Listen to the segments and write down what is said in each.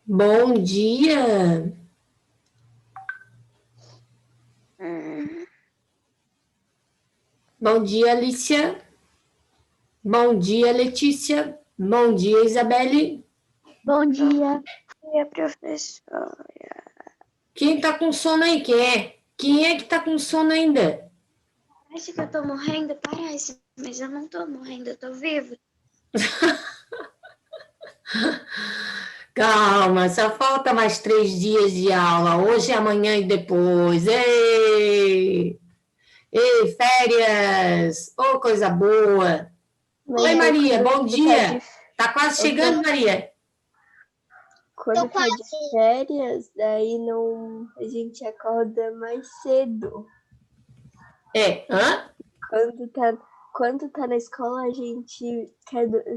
Bom dia. Bom dia, Alicia. Bom dia, Letícia. Bom dia, Isabelle. Bom dia. Bom dia, professor. Quem tá com sono aí? Quem é? Quem é que tá com sono ainda? Parece que eu tô morrendo, parece, mas eu não tô morrendo, eu tô vivo. Calma, só falta mais 3 dias de aula. Hoje, amanhã e depois. Ei! Ei, férias! Ô, coisa boa! Oi, Maria, bom dia! Tá quase chegando, Maria? Quando tá de férias, daí não, a gente acorda mais cedo. Hã? Quando tá na escola, a gente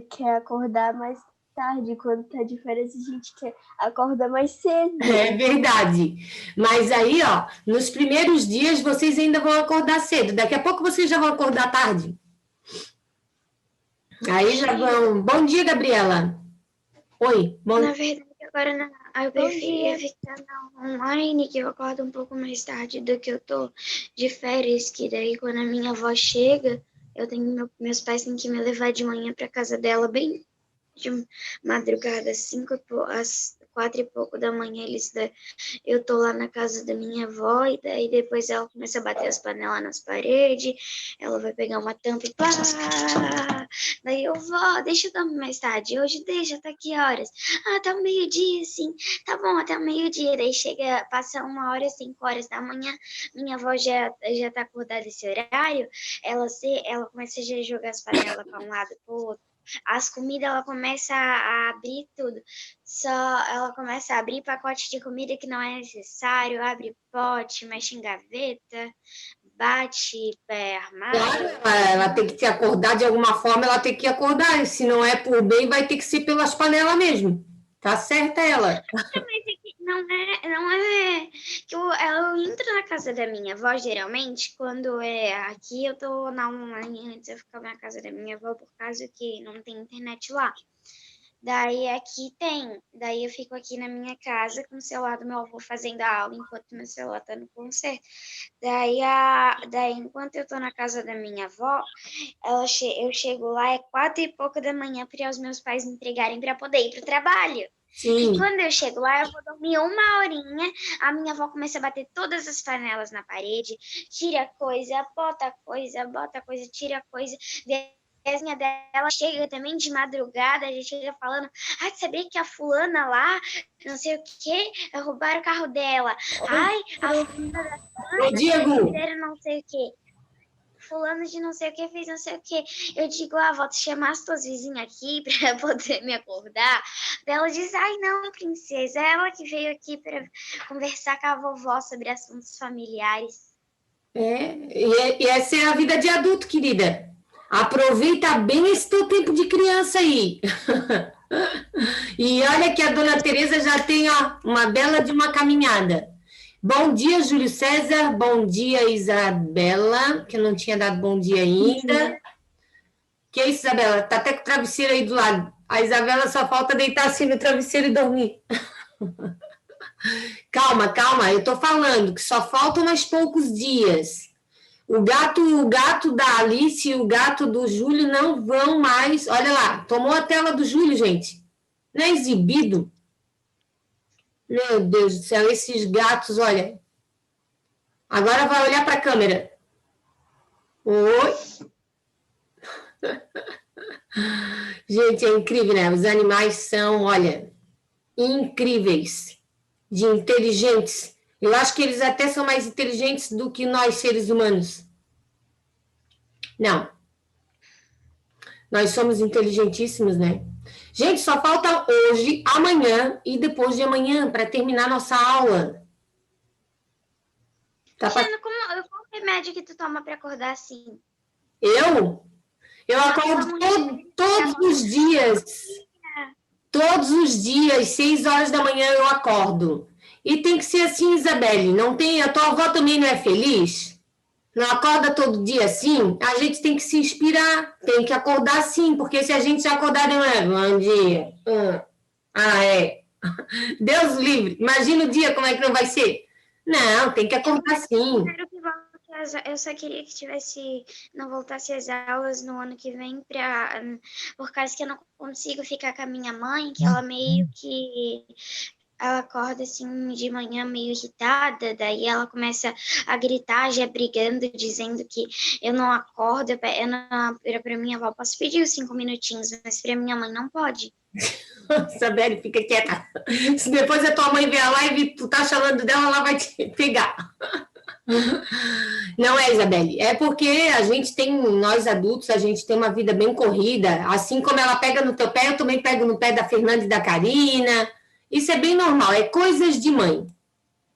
quer acordar mais tarde. Quando tá de férias, a gente quer acordar mais cedo. É verdade. Mas aí, ó, nos primeiros dias vocês ainda vão acordar cedo. Daqui a pouco vocês já vão acordar tarde. Aí já vão. Bom dia, Gabriela. Oi. Na verdade, agora eu preferia ficar na online, que eu acordo um pouco mais tarde do que eu tô de férias, que daí quando a minha avó chega, meus pais têm que me levar de manhã pra casa dela bem de madrugada, às 4 e pouco da manhã, eu tô lá na casa da minha avó, e daí depois ela começa a bater as panelas nas paredes, ela vai pegar uma tampa e pá! Daí eu vou, deixa eu dormir mais tarde, hoje deixa, tá que horas? Ah, tá meio-dia, sim, tá bom, até meio-dia, daí passa 1 hora, 5 horas da manhã, minha avó já tá acordada esse horário, ela começa a jogar as panelas para um lado pro outro, as comidas, ela começa a abrir tudo. Ela começa a abrir pacote de comida que não é necessário, abre pote, mexe em gaveta, bate pé armário. Claro, ela tem que te acordar de alguma forma, ela tem que acordar. Se não é por bem, vai ter que ser pelas panelas mesmo. Tá certa ela. Mas não é que eu entro na casa da minha avó, geralmente, quando é aqui, eu tô na online, antes eu ficava na casa da minha avó, por causa que não tem internet lá. Daí aqui tem, daí eu fico aqui na minha casa com o celular do meu avô fazendo a aula enquanto meu celular tá no concerto. Daí enquanto eu tô na casa da minha avó, eu chego lá, é 4 e pouco da manhã para os meus pais me entregarem para poder ir pro trabalho. Sim. E quando eu chego lá, eu vou dormir 1 horinha, a minha avó começa a bater todas as panelas na parede, tira coisa, bota coisa, tira coisa. A vizinha dela chega também de madrugada, a gente chega falando, ai, sabia que a fulana lá, não sei o que, roubaram o carro dela. Ai, a fulana da Ô, Diego. fizeram não sei o que. Fulano de não sei o que fez não sei o que. Eu digo, vou te chamar as tuas vizinhas aqui para poder me acordar. Daí ela diz, ai não, princesa, é ela que veio aqui para conversar com a vovó sobre assuntos familiares. E essa é a vida de adulto, querida. Aproveita bem esse teu tempo de criança aí. E olha que a dona Tereza já tem, ó, uma bela de uma caminhada. Bom dia, Júlio César. Bom dia, Isabela, que eu não tinha dado bom dia ainda. Que é isso, Isabela? Tá até com o travesseiro aí do lado. A Isabela só falta deitar assim no travesseiro e dormir. Calma, calma, eu tô falando que só faltam mais poucos dias. O gato da Alice e o gato do Júlio não vão mais. Olha lá, tomou a tela do Júlio, gente. Não é exibido? Meu Deus do céu, esses gatos, olha. Agora vai olhar para a câmera. Oi. Gente, é incrível, né? Os animais são, olha, incríveis, de inteligentes. Eu acho que eles até são mais inteligentes do que nós, seres humanos. Não. Nós somos inteligentíssimos, né? Gente, só falta hoje, amanhã e depois de amanhã para terminar nossa aula. Cristiano, qual remédio que tu toma para acordar assim? Eu acordo todos os dias. Todos os dias, 6 horas da manhã eu acordo. E tem que ser assim, Isabelle. Não tem, a tua avó também não é feliz? Não acorda todo dia assim? A gente tem que se inspirar, tem que acordar assim, porque se a gente acordar de manhã, bom dia. É. Deus livre. Imagina o dia, como é que não vai ser? Não, tem que acordar sim. Espero que volte eu só queria que não voltasse as aulas no ano que vem, por causa que eu não consigo ficar com a minha mãe, que ela meio que ela acorda assim de manhã meio irritada, daí ela começa a gritar, já brigando, dizendo que eu não acordo, para minha avó posso pedir os 5 minutinhos, mas para minha mãe não pode. Isabelle, fica quieta. Se depois a tua mãe ver a live e tu tá chamando dela, ela vai te pegar. Não é, Isabelle, é porque a gente tem, nós adultos, a gente tem uma vida bem corrida, assim como ela pega no teu pé, eu também pego no pé da Fernanda e da Karina, isso é bem normal, é coisas de mãe,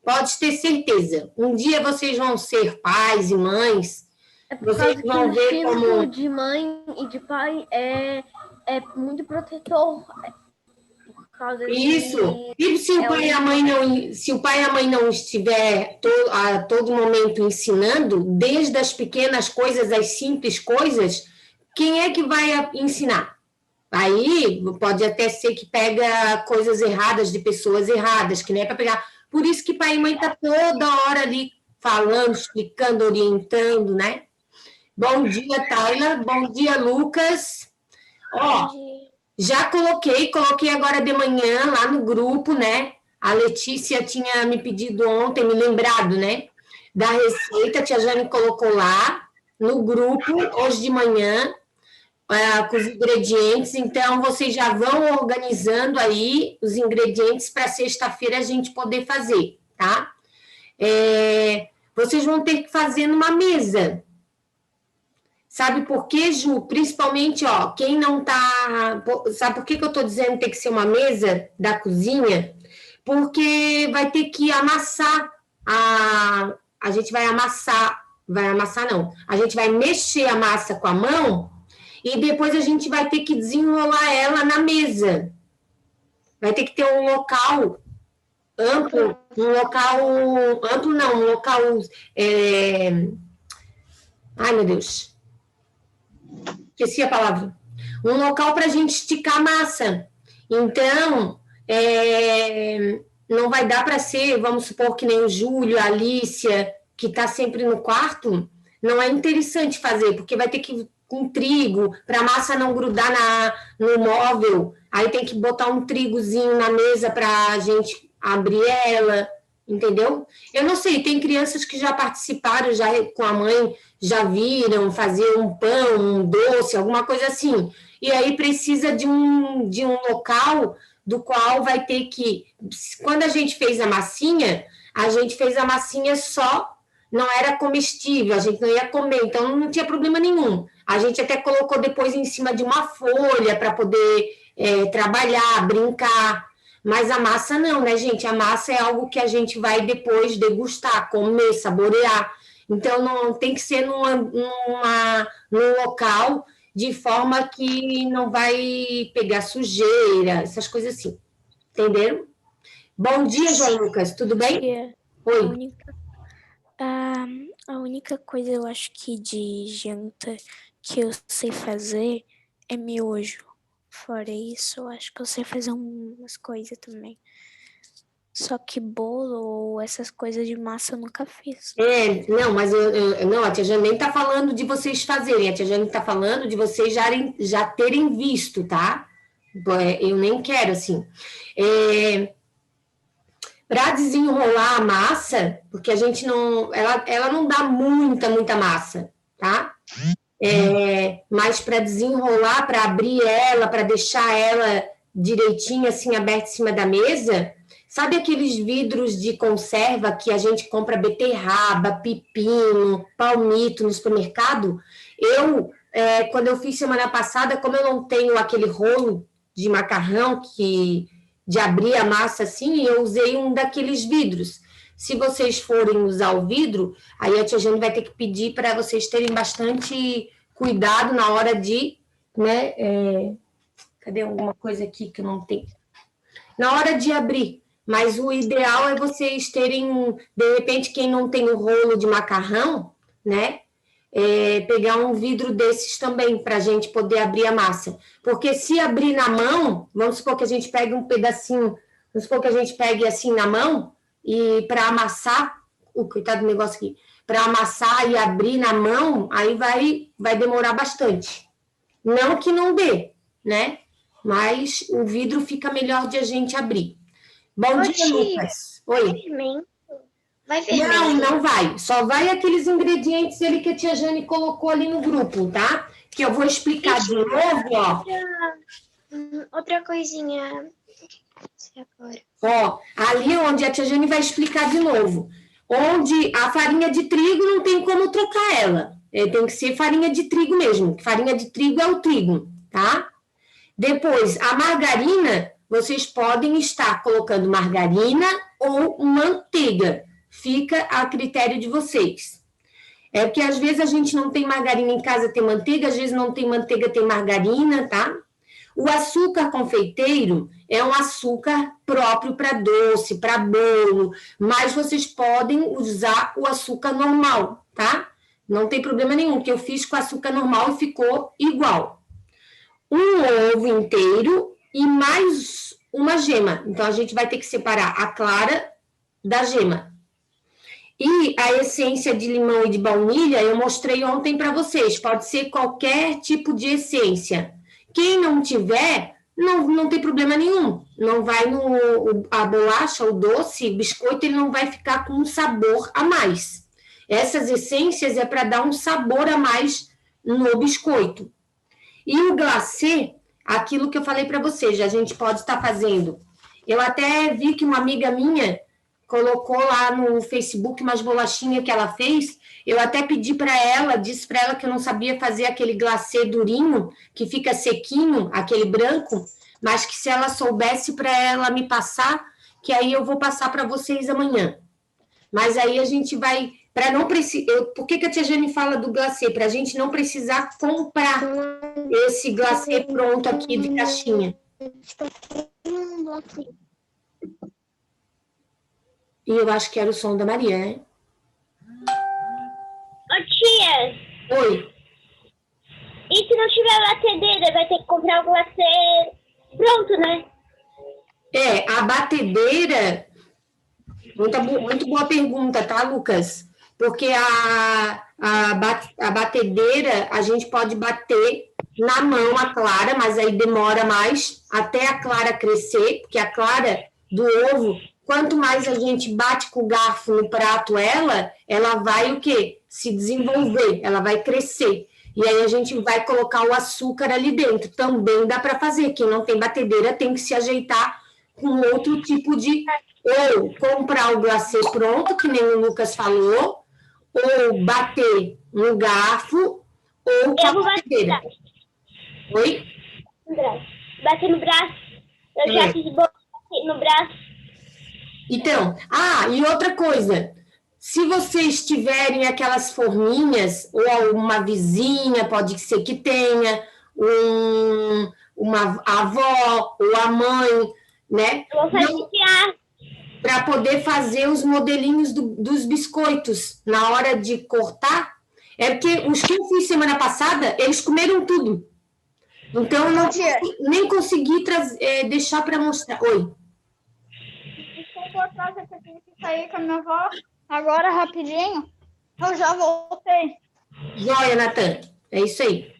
pode ter certeza, um dia vocês vão ser pais e mães, vocês vão ver como... de mãe e de pai é muito protetor. Isso. E se o pai e a mãe não, se o pai e a mãe não estiver a todo momento ensinando, desde as pequenas coisas, as simples coisas, quem é que vai ensinar? Aí pode até ser que pega coisas erradas de pessoas erradas, que nem é para pegar. Por isso que pai e mãe tá toda hora ali falando, explicando, orientando, né? Bom dia, Tayla. Bom dia, Lucas. Ó, já coloquei agora de manhã lá no grupo, né? A Letícia tinha me pedido ontem, me lembrado, né? Da receita, a tia Jane colocou lá no grupo, hoje de manhã, com os ingredientes. Então, vocês já vão organizando aí os ingredientes para sexta-feira a gente poder fazer, tá? Vocês vão ter que fazer numa mesa. Sabe por quê, Ju? Principalmente, ó, quem não tá... Sabe por que eu tô dizendo que tem que ser uma mesa da cozinha? Porque vai ter que amassar a gente vai amassar não. A gente vai mexer a massa com a mão e depois a gente vai ter que desenrolar ela na mesa. Vai ter que ter um local amplo, um local... Ai, meu Deus... Esqueci a palavra. Um local para a gente esticar a massa. Então, não vai dar para ser, vamos supor, que nem o Júlio, a Alicia, que está sempre no quarto, não é interessante fazer, porque vai ter que ir com trigo, para a massa não grudar no móvel, aí tem que botar um trigozinho na mesa para a gente abrir ela, entendeu? Eu não sei, tem crianças que já participaram já com a mãe, já viram fazer um pão, um doce, alguma coisa assim. E aí precisa de um local do qual vai ter que... Quando a gente fez a massinha só, não era comestível, a gente não ia comer, então não tinha problema nenhum. A gente até colocou depois em cima de uma folha para poder trabalhar, brincar. Mas a massa não, né, gente? A massa é algo que a gente vai depois degustar, comer, saborear. Então, não tem que ser num local de forma que não vai pegar sujeira, essas coisas assim. Entenderam? Bom dia, João Lucas, tudo bem? Oi. A única coisa, eu acho que de janta que eu sei fazer é miojo. Fora isso, eu acho que eu sei fazer umas coisas também. Só que bolo ou essas coisas de massa eu nunca fiz. Não, mas não, a tia Jane nem está falando de vocês fazerem, a tia Jane está falando de vocês já terem visto, tá? Eu nem quero, assim. Para desenrolar a massa, porque a gente não... Ela não dá muita massa, tá? Mas para desenrolar, para abrir ela, para deixar ela direitinho, assim, aberta em cima da mesa... Sabe aqueles vidros de conserva que a gente compra beterraba, pepino, palmito no supermercado? Quando eu fiz semana passada, como eu não tenho aquele rolo de macarrão de abrir a massa assim, eu usei um daqueles vidros. Se vocês forem usar o vidro, aí a tia Jane vai ter que pedir para vocês terem bastante cuidado na hora de... né? Cadê alguma coisa aqui que eu não tenho? Na hora de abrir. Mas o ideal é vocês terem, de repente, quem não tem o rolo de macarrão, né? Pegar um vidro desses também, para a gente poder abrir a massa. Porque se abrir na mão, vamos supor que a gente pegue um pedacinho, vamos supor que a gente pegue assim na mão e para amassar, coitado do negócio aqui, para amassar e abrir na mão, aí vai demorar bastante. Não que não dê, né? Mas o vidro fica melhor de a gente abrir. Bom dia, tia, Lucas. Oi. Vai fermento? Não vai. Só vai aqueles ingredientes ali que a tia Jane colocou ali no grupo, tá? Que eu vou explicar de novo, ó. Outra coisinha. Agora. Ó, ali onde a tia Jane vai explicar de novo. Onde a farinha de trigo não tem como trocar ela. Tem que ser farinha de trigo mesmo. Farinha de trigo é o trigo, tá? Depois, a margarina, vocês podem estar colocando margarina ou manteiga. Fica a critério de vocês. É porque às vezes a gente não tem margarina em casa, tem manteiga, às vezes não tem manteiga, tem margarina, tá? O açúcar confeiteiro é um açúcar próprio para doce, para bolo, mas vocês podem usar o açúcar normal, tá? Não tem problema nenhum, que eu fiz com açúcar normal e ficou igual. Um ovo inteiro e mais uma gema. Então, a gente vai ter que separar a clara da gema. E a essência de limão e de baunilha, eu mostrei ontem para vocês. Pode ser qualquer tipo de essência. Quem não tiver, não tem problema nenhum. Não vai a bolacha, o doce, o biscoito, ele não vai ficar com um sabor a mais. Essas essências é para dar um sabor a mais no biscoito. E o glacê, aquilo que eu falei para vocês, a gente pode estar fazendo. Eu até vi que uma amiga minha colocou lá no Facebook umas bolachinhas que ela fez. Eu até pedi para ela, disse para ela que eu não sabia fazer aquele glacê durinho, que fica sequinho, aquele branco, mas que se ela soubesse para ela me passar, que aí eu vou passar para vocês amanhã. Mas aí a gente vai... Para não precisar... Por que a tia Jane fala do glacê? Para a gente não precisar comprar esse glacê pronto aqui de caixinha. E eu acho que era o som da Maria, né? Ô tia! Oi. E se não tiver batedeira, vai ter que comprar o glacê pronto, né? A batedeira... Muito boa pergunta, tá, Lucas? Porque a batedeira, a gente pode bater na mão a clara, mas aí demora mais até a clara crescer, porque a clara do ovo, quanto mais a gente bate com o garfo no prato ela vai o quê? Se desenvolver, ela vai crescer. E aí a gente vai colocar o açúcar ali dentro. Também dá para fazer. Quem não tem batedeira tem que se ajeitar com outro tipo de... Ou comprar o glacê pronto, que nem o Lucas falou, ou bater no garfo, ou com a batedeira. Oi? Bater no braço. Eu já fiz bater no braço. Então, e outra coisa, se vocês tiverem aquelas forminhas, ou uma vizinha, pode ser que tenha, uma avó, ou a mãe, né? Eu vou fazer para poder fazer os modelinhos dos biscoitos na hora de cortar. É porque os que eu fiz semana passada, eles comeram tudo. Então, eu não nem consegui deixar para mostrar. Oi. Desculpa, atrás, eu tenho que sair com a minha avó agora, rapidinho. Eu já voltei. Joia, Natan. É isso aí.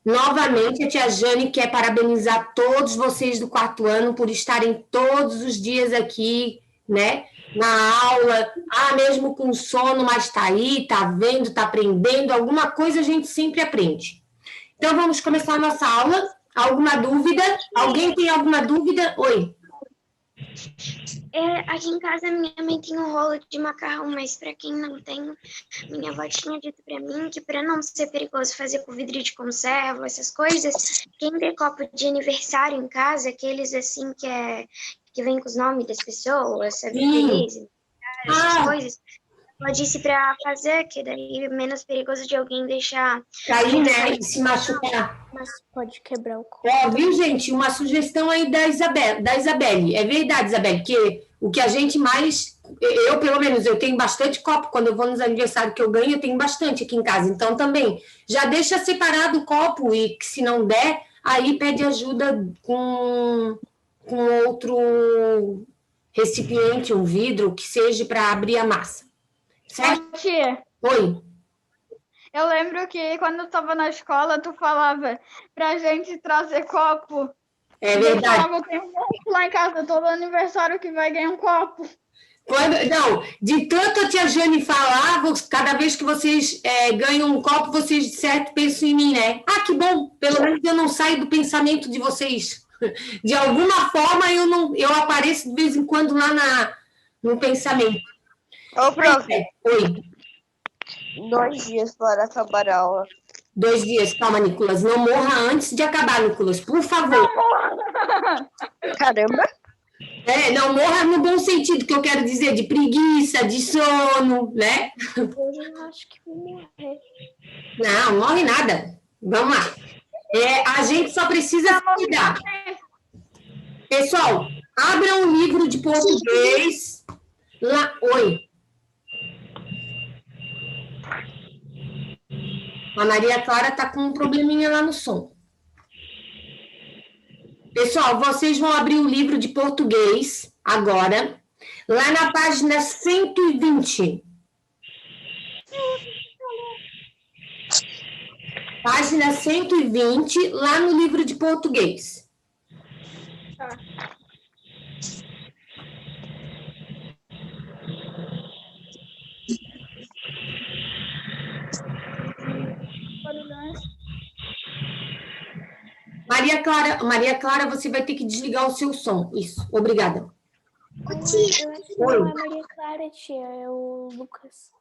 Novamente, a tia Jane quer parabenizar todos vocês do 4º ano por estarem todos os dias aqui, né, na aula, mesmo com sono, mas está aí, está vendo, está aprendendo, alguma coisa a gente sempre aprende. Então, vamos começar a nossa aula. Alguma dúvida? Alguém tem alguma dúvida? Oi. Aqui em casa, minha mãe tem um rolo de macarrão, mas para quem não tem, minha avó tinha dito para mim que para não ser perigoso fazer com vidro de conserva, essas coisas, quem tem copo de aniversário em casa, aqueles assim que vem com os nomes das pessoas, sabe? Feliz, essas coisas, ela disse para fazer, que daí é menos perigoso de alguém deixar... Cair, né? E se machucar. Mas pode quebrar o copo. Viu, gente? Uma sugestão aí da Isabelle. É verdade, Isabelle, que o que a gente mais... Eu, pelo menos, eu tenho bastante copo. Quando eu vou nos aniversários que eu ganho, eu tenho bastante aqui em casa. Então, também, já deixa separado o copo e, se não der, aí pede ajuda com com outro recipiente, um vidro, que seja para abrir a massa. Certo? Ô, tia, Oi. eu lembro que quando eu tava na escola, tu falava pra gente trazer copo. É Eu verdade. falava, eu tenho um copo lá em casa, todo aniversário que vai ganhar um copo. Não, de tanto a tia Jane falar, cada vez que vocês ganham um copo, vocês de certo pensam em mim, né? Ah, que bom, pelo menos eu não saio do pensamento de vocês. De alguma forma, eu apareço de vez em quando lá no pensamento. Ô, prof, Oi, 2 dias para acabar a aula. 2 dias. Calma, Nicolas, não morra antes de acabar, Nicolas, por favor. Caramba. Não morra no bom sentido, que eu quero dizer, de preguiça, de sono, né? Eu não acho que vou morrer. Não, morre nada. Vamos lá. A gente só precisa se cuidar. Pessoal, abram um livro de português. Lá. Oi. A Maria Clara está com um probleminha lá no som. Pessoal, vocês vão abrir o livro de português agora, lá na página 120. Página 120, lá no livro de português. Maria Clara, você vai ter que desligar o seu som. Isso, obrigada. Eu acho que não é Maria Clara, tia, é o Lucas.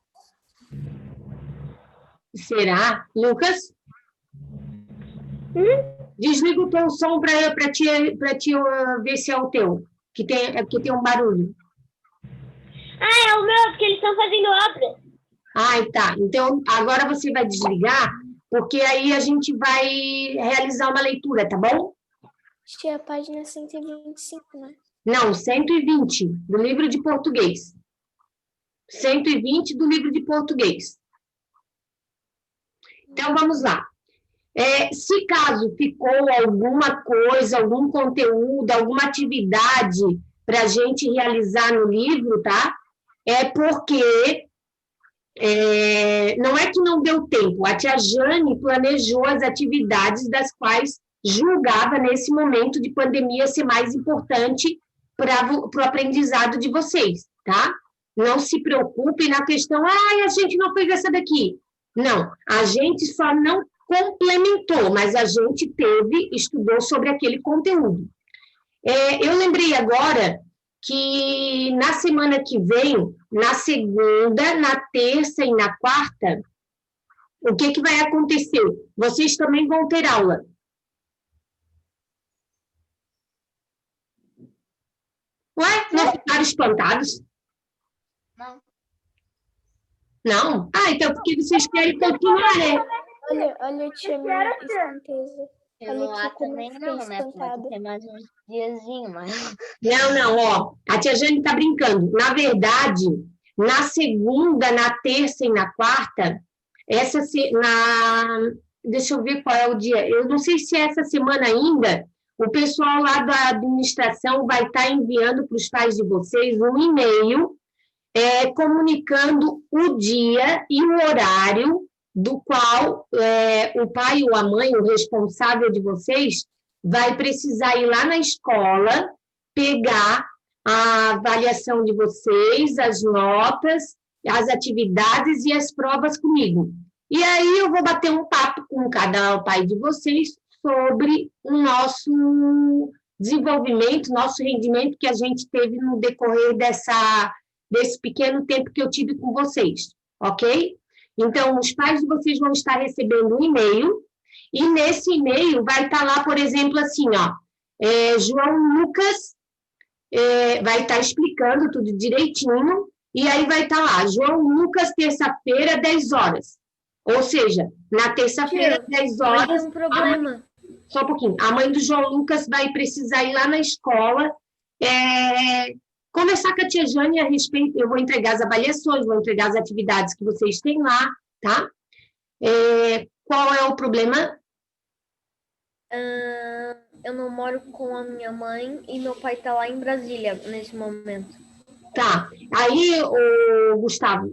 Será? Lucas? Desliga o teu som para te ver se é o teu, que tem um barulho. Ah, é o meu, porque eles estão fazendo obra. Ah, tá. Então, agora você vai desligar, porque aí a gente vai realizar uma leitura, tá bom? Tia, página 125, né? Não, 120 do livro de português. 120 do livro de português. Então, vamos lá. Se caso ficou alguma coisa, algum conteúdo, alguma atividade para a gente realizar no livro, tá? É porque não é que não deu tempo. A tia Jane planejou as atividades das quais julgava nesse momento de pandemia ser mais importante para o aprendizado de vocês, tá? Não se preocupem na questão, a gente não fez essa daqui. Não, a gente só não complementou, mas a gente estudou sobre aquele conteúdo. Eu lembrei agora que na semana que vem, na segunda, na terça e na quarta, o que vai acontecer? Vocês também vão ter aula. Ué, não ficaram espantados? Não. Não? Ah, então porque vocês querem continuar, né? Olha, tia, minha espanteza. Eu Olha lá aqui como também eu não, fiquei né? Pode espantada. ter mais uns diazinhos, mas... Não, ó, a tia Jane está brincando. Na verdade, na segunda, na terça e na quarta, deixa eu ver qual é o dia, eu não sei se é essa semana ainda, o pessoal lá da administração vai estar enviando para os pais de vocês um e-mail comunicando o dia e o horário do qual o pai ou a mãe, o responsável de vocês, vai precisar ir lá na escola, pegar a avaliação de vocês, as notas, as atividades e as provas comigo. E aí eu vou bater um papo com cada pai de vocês sobre o nosso desenvolvimento, nosso rendimento que a gente teve no decorrer desse pequeno tempo que eu tive com vocês, ok? Então, os pais de vocês vão estar recebendo um e-mail, e nesse e-mail vai estar lá, por exemplo, assim, ó, João Lucas vai estar explicando tudo direitinho, e aí vai estar lá, João Lucas, terça-feira, 10 horas. Ou seja, na terça-feira, 10 horas... Tem um problema. Só um pouquinho. A mãe do João Lucas vai precisar ir lá na escola, conversar com a tia Jane a respeito, eu vou entregar as avaliações, vou entregar as atividades que vocês têm lá, tá? Qual é o problema? Eu eu não moro com a minha mãe e meu pai tá lá em Brasília nesse momento. Tá. Aí, Gustavo,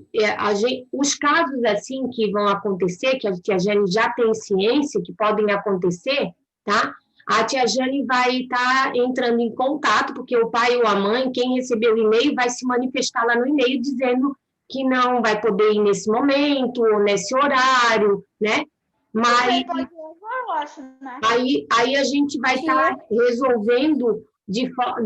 os casos assim que vão acontecer, que a tia Jane já tem ciência que podem acontecer, tá? A tia Jane vai estar entrando em contato, porque o pai ou a mãe, quem recebeu o e-mail, vai se manifestar lá no e-mail dizendo que não vai poder ir nesse momento, ou nesse horário, né? Mas Eu acho, né? aí a gente vai estar resolvendo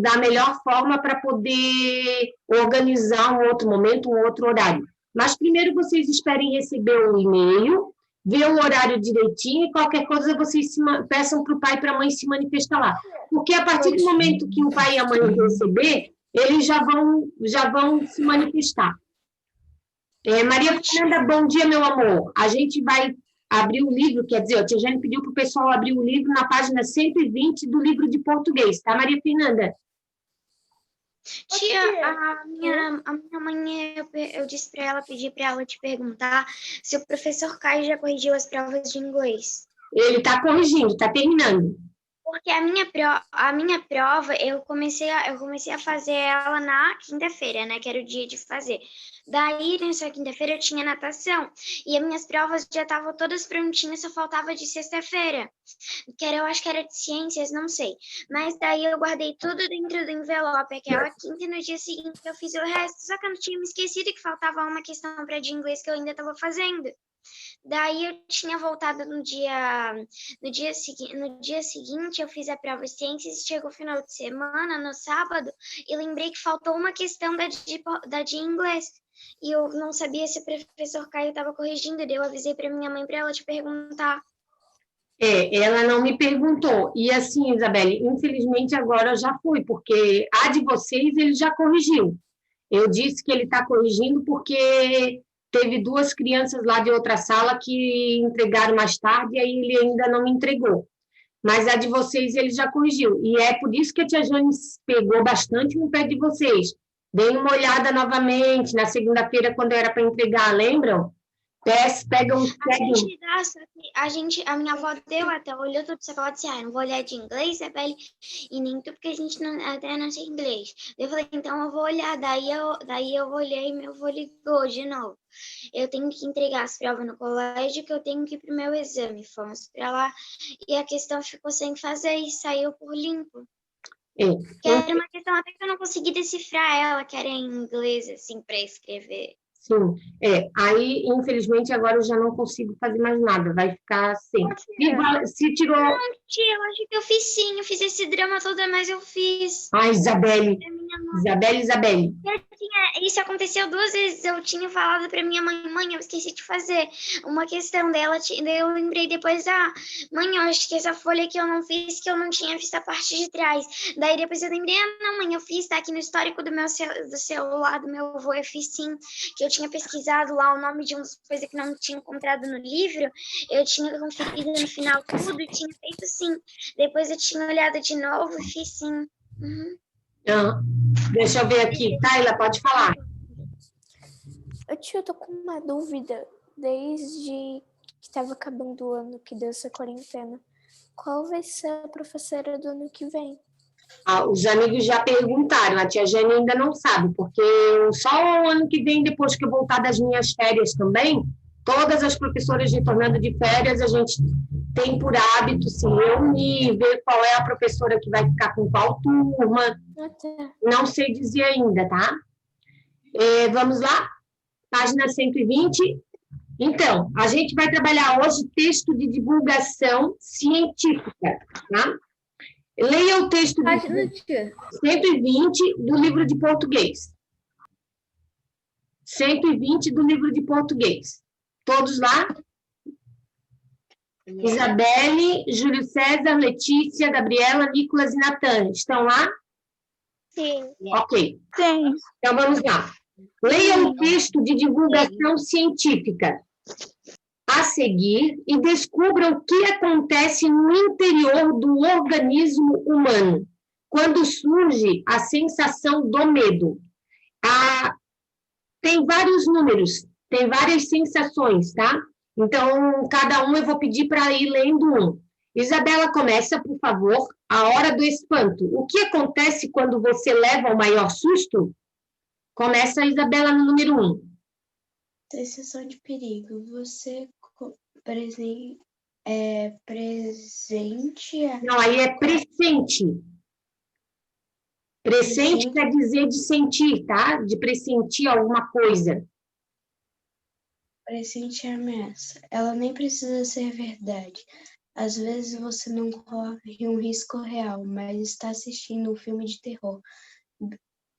da melhor forma para poder organizar um outro momento, um outro horário. Mas primeiro vocês esperem receber o e-mail, ver o horário direitinho e qualquer coisa vocês peçam para o pai e para a mãe se manifestar lá. Porque a partir do momento que o pai e a mãe receber, eles já vão se manifestar. Maria Fernanda, bom dia, meu amor. A gente vai abrir o livro, quer dizer, a tia Jane pediu para o pessoal abrir o livro na página 120 do livro de português, tá, Maria Fernanda? Tia, a minha mãe, eu disse para ela, pedi para ela te perguntar se o professor Caio já corrigiu as provas de inglês. Ele está corrigindo, está terminando. Porque a minha prova, eu comecei a fazer ela na quinta-feira, né? Que era o dia de fazer. Daí, nessa quinta-feira, eu tinha natação. E as minhas provas já estavam todas prontinhas, só faltava de sexta-feira. Eu acho que era de ciências, não sei. Mas daí eu guardei tudo dentro do envelope, aquela quinta, e no dia seguinte eu fiz o resto. Só que eu não tinha me esquecido que faltava uma questão para de inglês que eu ainda estava fazendo. Daí eu tinha voltado no dia seguinte, eu fiz a prova de ciências, chegou o final de semana, no sábado, e lembrei que faltou uma questão da de inglês. E eu não sabia se o professor Caio estava corrigindo, daí eu avisei para minha mãe para ela te perguntar. Ela não me perguntou. E assim, Isabelle, infelizmente agora já fui, porque a de vocês ele já corrigiu. Eu disse que ele está corrigindo porque teve 2 crianças lá de outra sala que entregaram mais tarde, e aí ele ainda não me entregou. Mas a de vocês ele já corrigiu. E é por isso que a tia Jane pegou bastante no pé de vocês. Dei uma olhada novamente na segunda-feira, quando era para entregar, lembram? Pega um... A minha avó deu até, olhou tudo, só que ela disse, não vou olhar de inglês, Isabelle, e nem tu, porque a gente até não sei inglês. Eu falei, então eu vou olhar, daí eu olhei e meu avô ligou de novo. Eu tenho que entregar as provas no colégio, que eu tenho que ir pro meu exame. Fomos para lá, e a questão ficou sem fazer, e saiu por limpo. Que era uma questão até que eu não consegui decifrar ela, que era em inglês, assim, para escrever. Sim, aí, infelizmente, agora eu já não consigo fazer mais nada, vai ficar assim. Se tirou... Não, tia, eu acho que eu fiz sim, eu fiz esse drama todo, mas eu fiz. Isabelle, Isabelle. Isso aconteceu 2 vezes, eu tinha falado pra minha mãe, eu esqueci de fazer uma questão dela, daí eu lembrei depois, mãe, eu acho que essa folha que eu não fiz, que eu não tinha visto a parte de trás. Daí depois eu lembrei, não, mãe, eu fiz, tá aqui no histórico do meu do celular, do meu avô, eu fiz sim, que eu tinha pesquisado lá o nome de umas coisas que não tinha encontrado no livro, eu tinha conferido no final tudo e tinha feito sim. Depois eu tinha olhado de novo e fiz sim. Uhum. Deixa eu ver aqui. Tayla, pode falar. Eu tô com uma dúvida. Desde que estava acabando o ano, que deu essa quarentena, qual vai ser a professora do ano que vem? Os amigos já perguntaram, a tia Jane ainda não sabe, porque só o ano que vem, depois que eu voltar das minhas férias também, todas as professoras retornando de férias, a gente tem por hábito se reunir, ver qual é a professora que vai ficar com qual turma. Não sei dizer ainda, tá? Vamos lá? Página 120. Então, a gente vai trabalhar hoje texto de divulgação científica, tá? Leia o texto de 120 do livro de português. 120 do livro de português. Todos lá? Isabelle, Júlio César, Letícia, Gabriela, Nicolas e Natan. Estão lá? Sim. Ok. Sim. Então, vamos lá. Leia o texto de divulgação científica a seguir e descubra o que acontece no interior do organismo humano quando surge a sensação do medo. Tem vários números, tem várias sensações, tá? Então, cada um eu vou pedir para ir lendo um. Isabela, começa, por favor, a hora do espanto. O que acontece quando você leva o maior susto? Começa a Isabela no número 1. Sensação de perigo. Você presente. Não, aí é presente. Presente Sim. quer dizer de sentir, tá? De pressentir alguma coisa. Presente ameaça. Ela nem precisa ser verdade. Às vezes você não corre um risco real, mas está assistindo um filme de terror.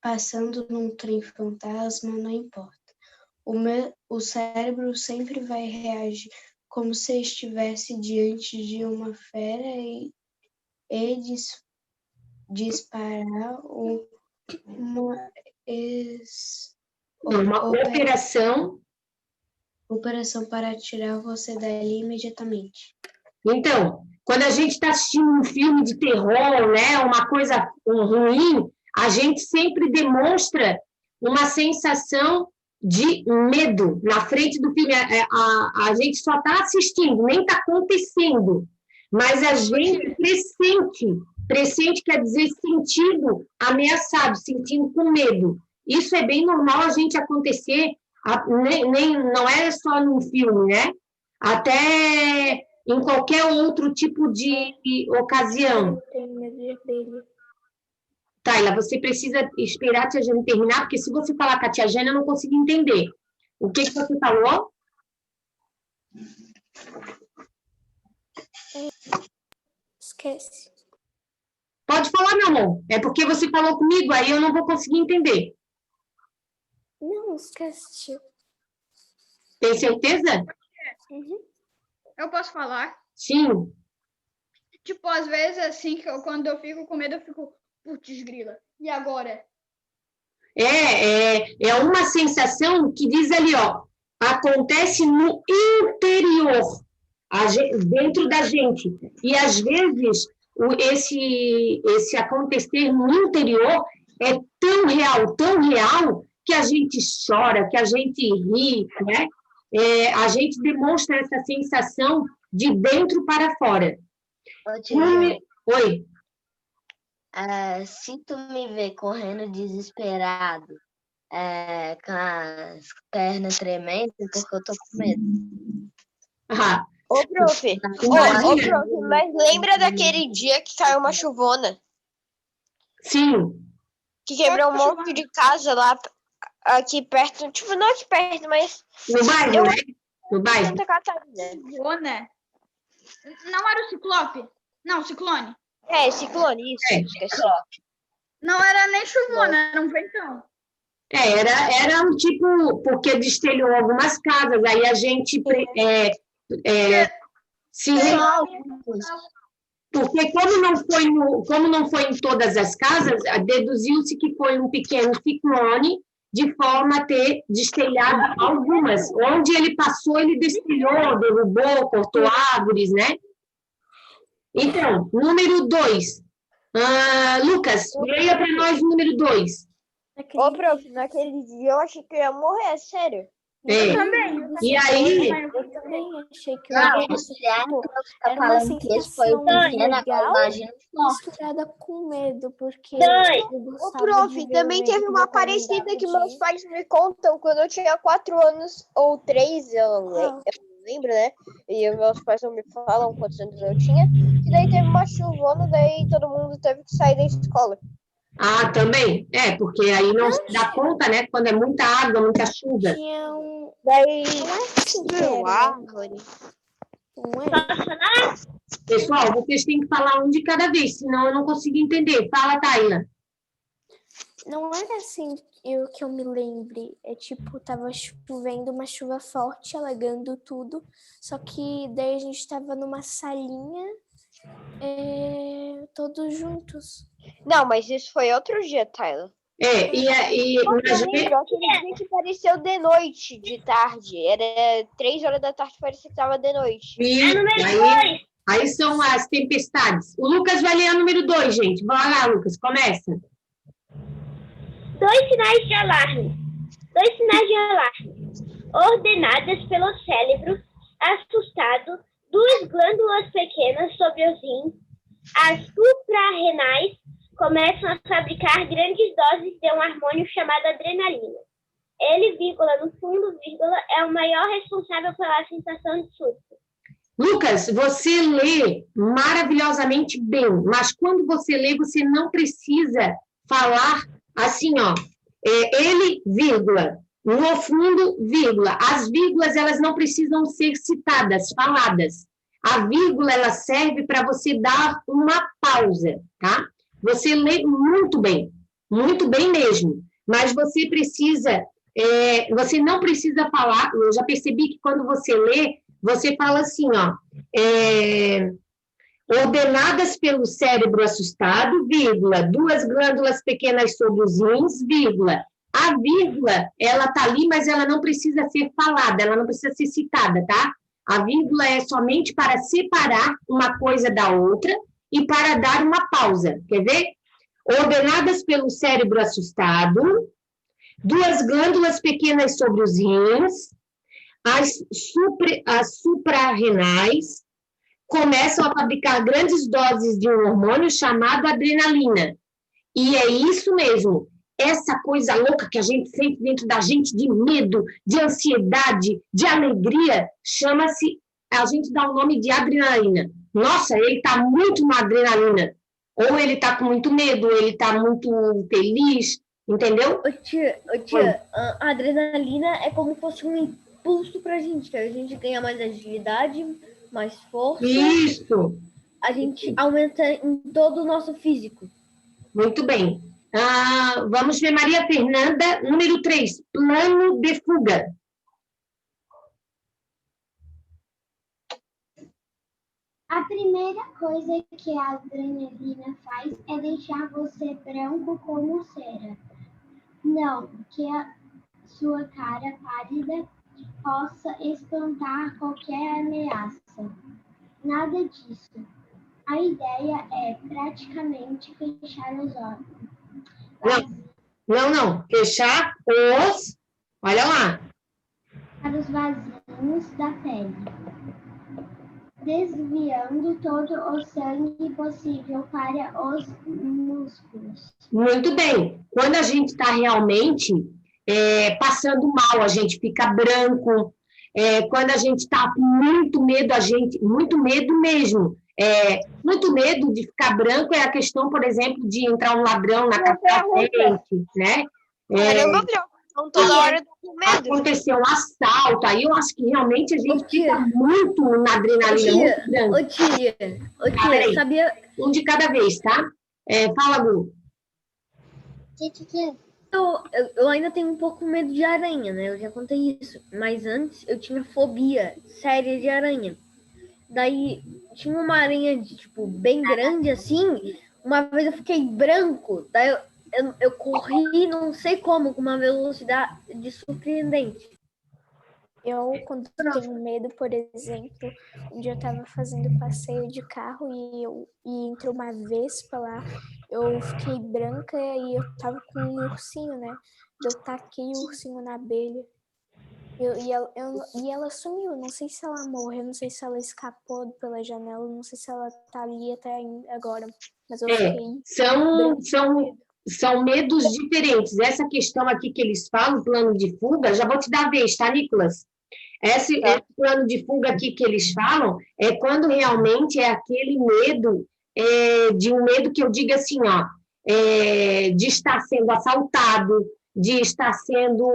Passando num trem fantasma, não importa. O cérebro sempre vai reagir como se estivesse diante de uma fera e disparar uma operação para tirar você dali imediatamente. Então, quando a gente está assistindo um filme de terror, né, uma coisa ruim, a gente sempre demonstra uma sensação de medo na frente do filme. A gente só está assistindo, nem está acontecendo, mas a gente pressente quer dizer sentindo ameaçado, sentindo com medo. Isso é bem normal a gente acontecer, não é só num filme, né? Até em qualquer outro tipo de ocasião. Eu tenho medo de abelha. Tayla, você precisa esperar a tia Jane terminar, porque se você falar com a tia Jane, eu não consigo entender. O que você falou? Esquece. Pode falar, meu amor. É porque você falou comigo, aí eu não vou conseguir entender. Não, esquece, tio. Tem certeza? Uhum. Eu posso falar? Sim. Tipo, às vezes, assim, quando eu fico com medo, eu fico, putz, grila. E agora? É uma sensação que diz ali, ó, acontece no interior, dentro da gente. E, às vezes, esse acontecer no interior é tão real, que a gente chora, que a gente ri, né? A gente demonstra essa sensação de dentro para fora. Oi. Se tu me ver correndo desesperado, com as pernas tremendo, porque eu tô com medo. Ah, Ô, prof, mas lembra daquele dia que caiu uma chuvona? sim. Que quebrou um monte de casa lá, aqui perto, tipo, não aqui perto, mas... No bairro, né? No bairro. Santa Catarina. Chuvona? Não era o Ciclope? Não, Ciclone. Ciclone, isso, esqueci. Não era nem chuvona, era um ventão. Era um tipo, porque destelhou algumas casas, aí a gente se porque como não foi em todas as casas, deduziu-se que foi um pequeno ciclone, de forma a ter destelhado algumas. Onde ele passou, ele destelhou, derrubou, cortou árvores, né? Então, número 2. Lucas, leia para nós o número 2. Ô, prof, naquele dia eu achei que eu ia morrer, sério. Eu também. E aí... Eu também achei que eu Não, ia tá falando que esse foi o pequeno, agora imagina o forte. misturada com medo, porque... Ô, prof, também teve uma parecida que meus pais me contam quando eu tinha 4 anos ou 3, eu lembro, né? E meus pais não me falam quantos anos eu tinha. E daí teve uma chuvona, daí todo mundo teve que sair da escola. Ah, também? Porque aí não se dá conta, né? Quando é muita água, muita chuva. Tinha um... Daí... Não é árvore. Não é? Pessoal, vocês têm que falar um de cada vez, senão eu não consigo entender. Fala, Tayla. Não era assim que eu me lembre. Tipo, tava chovendo uma chuva forte, alagando tudo. Só que daí a gente tava numa salinha, todos juntos. Não, mas isso foi outro dia, Tyler. Aquele dia que pareceu de noite, de tarde. Era 3 horas da tarde, parecia que tava de noite. Aí são as tempestades. O Lucas vai ler a número 2, gente. Bora lá, Lucas, começa. 2 sinais de alarme. 2 sinais de alarme. Ordenadas pelo cérebro assustado, 2 glândulas pequenas sobre fabricar grandes doses de um hormônio chamado adrenalina. Ele, vírgula, no fundo, vírgula, é o maior responsável pela sensação de susto. Lucas, você lê maravilhosamente bem, mas quando você lê, você não precisa falar assim, ó, ele, vírgula, no fundo, vírgula. As vírgulas, elas não precisam ser citadas, faladas. A vírgula, ela serve para você dar uma pausa, tá? Você lê muito bem mesmo, mas você precisa, você não precisa falar, eu já percebi que quando você lê, você fala assim, ó, ordenadas pelo cérebro assustado, vírgula, 2 glândulas pequenas sobre os rins, vírgula. A vírgula, ela tá ali, mas ela não precisa ser falada, ela não precisa ser citada, tá? A vírgula é somente para separar uma coisa da outra e para dar uma pausa. Quer ver? Ordenadas pelo cérebro assustado, 2 glândulas pequenas sobre os rins, as suprarrenais começam a fabricar grandes doses de um hormônio chamado adrenalina. E é isso mesmo. Essa coisa louca que a gente sente dentro da gente, de medo, de ansiedade, de alegria, chama-se, a gente dá o nome de adrenalina. Nossa, ele está muito na adrenalina. Ou ele está com muito medo, ou ele está muito feliz, entendeu? Ô tia, a adrenalina é como se fosse um impulso pra gente, que a gente ganha mais agilidade, mais força. Isso! A gente aumenta em todo o nosso físico. Muito bem. Vamos ver, Maria Fernanda, número 3, plano de fuga. A primeira coisa que a adrenalina faz é deixar você branco como cera. Não que a sua cara pálida possa espantar qualquer ameaça. Nada disso. A ideia é praticamente fechar os olhos. Não. Fechar os... Olha lá. Para os vasinhos da pele. Desviando todo o sangue possível para os músculos. Muito bem. Quando a gente está realmente passando mal, a gente fica branco. Quando a gente está com muito medo, muito medo mesmo. Muito medo de ficar branco é a questão, por exemplo, de entrar um ladrão na casa da gente, né? Caramba, então toda hora eu tô com medo. Aconteceu um assalto, aí eu acho que realmente a gente fica muito na adrenalina, muito branco. Ô tia, sabia... Um de cada vez, tá? Fala, Gu. Eu ainda tenho um pouco medo de aranha, né? Eu já contei isso. Mas antes eu tinha fobia séria de aranha. Daí tinha uma aranha tipo, bem grande assim. Uma vez eu fiquei branco. Daí eu corri, não sei como, com uma velocidade surpreendente. Eu, quando tenho medo, por exemplo, um dia eu tava fazendo passeio de carro e entrou uma vespa lá, eu fiquei branca e eu tava com um ursinho, né? Eu taquei o ursinho na abelha e ela sumiu. Não sei se ela morreu, não sei se ela escapou pela janela, não sei se ela tá ali até agora. Mas eu fiquei são medos diferentes. Essa questão aqui que eles falam, plano de fuga, já vou te dar a vez, tá, Nicolas? Esse plano de fuga aqui que eles falam é quando realmente é aquele medo, de um medo que eu digo assim, ó, de estar sendo assaltado, de estar sendo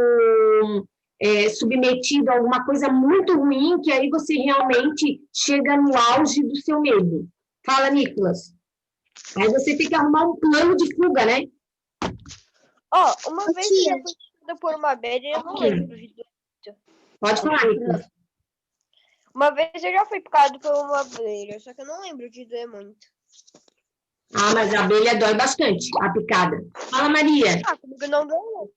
submetido a alguma coisa muito ruim, que aí você realmente chega no auge do seu medo. Fala, Nicolas. Aí você tem que arrumar um plano de fuga, né? Uma vez que eu fui picada por uma abelha, eu não lembro disso. Pode falar, Nicolas. Uma vez eu já fui picado por uma abelha, só que eu não lembro de doer muito. Mas a abelha dói bastante, a picada. Fala, Maria. Comigo não deu.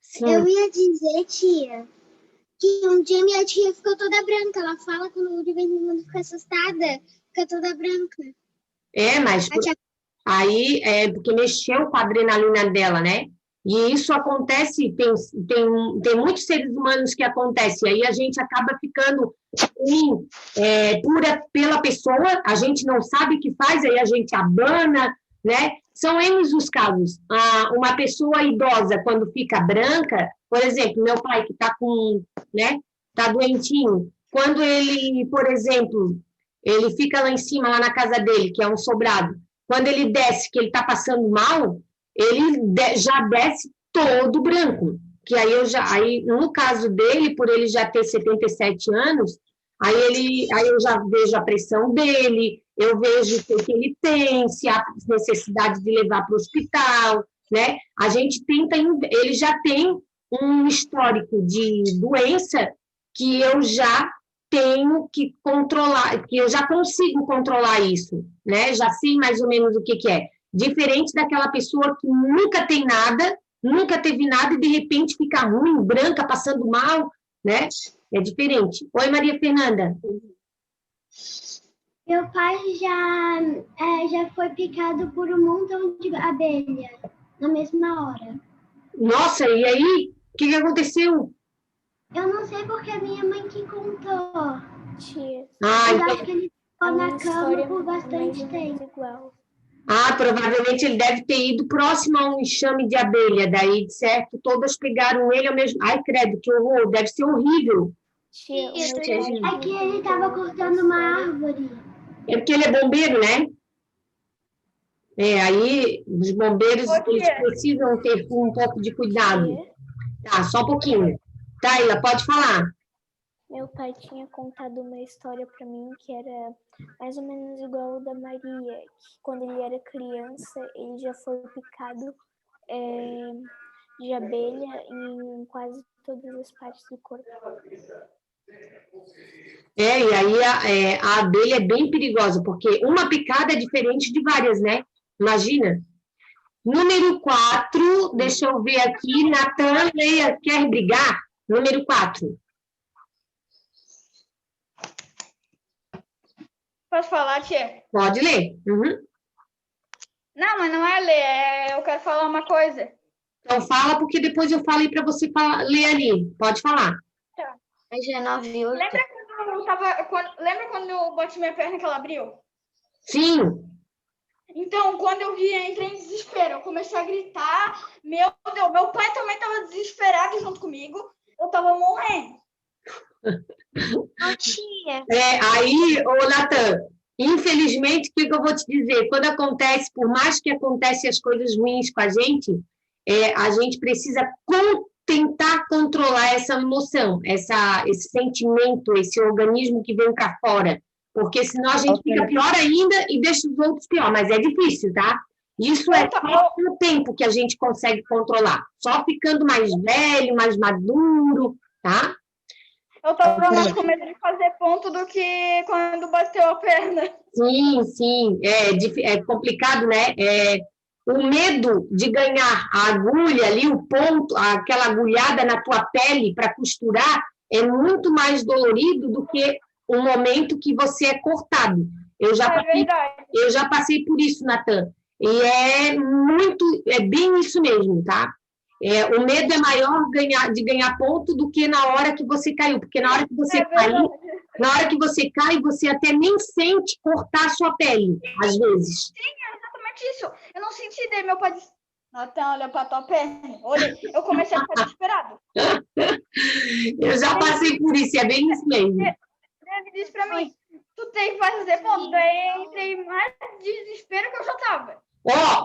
Sim. Eu ia dizer, tia, que um dia minha tia ficou toda branca. Ela fala quando de vez em quando fica assustada, fica toda branca. Mas aí porque mexeu com a adrenalina dela, né? E isso acontece, tem muitos seres humanos que acontece, aí a gente acaba ficando pura pela pessoa, a gente não sabe o que faz, aí a gente abana, né? São N os casos. Uma pessoa idosa, quando fica branca, por exemplo, meu pai que está né, tá doentinho, quando ele, por exemplo, ele fica lá em cima, lá na casa dele, que é um sobrado, quando ele desce, que ele está passando mal, ele já desce todo branco, que aí no caso dele, por ele já ter 77 anos, aí eu já vejo a pressão dele, eu vejo o que ele tem, se há necessidade de levar para o hospital, né? A gente tenta, ele já tem um histórico de doença que eu já tenho que controlar, que eu já consigo controlar isso, né? Já sei mais ou menos o que é. Diferente daquela pessoa que nunca tem nada, nunca teve nada e de repente fica ruim, branca, passando mal, né? É diferente. Oi, Maria Fernanda. Meu pai já foi picado por um montão de abelha na mesma hora. Nossa, e aí? O que aconteceu? Eu não sei porque a minha mãe que contou. Tia, Eu acho que ele ficou na cama por bastante tempo. igual. Provavelmente ele deve ter ido próximo a um enxame de abelha, daí, de certo, todas pegaram ele ao mesmo... Ai, credo, que horror, deve ser horrível. Tia, É que ele estava cortando uma árvore. É porque ele é bombeiro, né? Aí os bombeiros eles precisam ter um pouco de cuidado. Tá, só um pouquinho. Taila, pode falar. Meu pai tinha contado uma história para mim que era mais ou menos igual ao da Maria, que quando ele era criança, ele já foi picado de abelha em quase todas as partes do corpo. E aí a abelha é bem perigosa, porque uma picada é diferente de várias, né? Imagina. Número 4, deixa eu ver aqui, Natan, leia, quer brigar? Número 4. Posso falar, tia? Pode ler. Uhum. Não, mas não é ler, eu quero falar uma coisa. Então fala, porque depois eu falei para você ler ali. Pode falar. Tá. Já é 9:08. Lembra quando eu bati minha perna que ela abriu? Sim. Então, quando eu vi, eu entrei em desespero. Eu comecei a gritar. Meu Deus, meu pai também estava desesperado junto comigo. Eu estava morrendo. Tia. Aí, ô Natan, infelizmente, o que eu vou te dizer? Quando acontece, por mais que acontecem as coisas ruins com a gente precisa tentar controlar essa emoção, esse sentimento, esse organismo que vem para fora. Porque senão a gente fica pior ainda e deixa os outros pior, mas é difícil, tá? Isso é só com o tempo que a gente consegue controlar. Só ficando mais velho, mais maduro, tá? Eu tava mais com medo de fazer ponto do que quando bateu a perna. Sim. É complicado, né? O medo de ganhar a agulha ali, o ponto, aquela agulhada na tua pele para costurar, é muito mais dolorido do que o momento que você é cortado. Eu já passei por isso, Natan. E é bem isso mesmo, tá? O medo é maior de ganhar ponto do que na hora que você caiu, porque na hora que você cai, você até nem sente cortar a sua pele, às vezes. Sim, é exatamente isso. Eu não senti, daí meu pai disse, Natan, olha pra tua perna. Eu comecei a ficar desesperado. Eu já passei por isso, é bem isso mesmo. Ele disse pra mim, tu tem que fazer ponto. Daí eu entrei mais de desespero que eu já tava.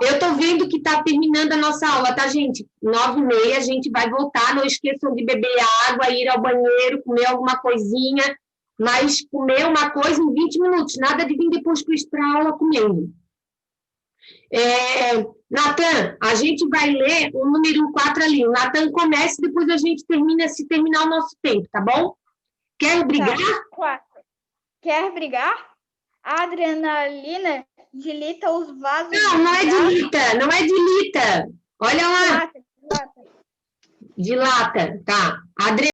Eu tô vendo que tá terminando a nossa aula, tá, gente? 9:30, a gente vai voltar. Não esqueçam de beber água, ir ao banheiro, comer alguma coisinha, mas comer uma coisa em 20 minutos. Nada de vir depois para a aula comendo. Natan, a gente vai ler o número 4 ali. O Natan começa e depois a gente termina, se terminar o nosso tempo, tá bom? Quer brigar? Tá. 4. Quer brigar? A adrenalina dilata os vasos. Não é dilita. Olha lá. Dilata. Dilata, tá.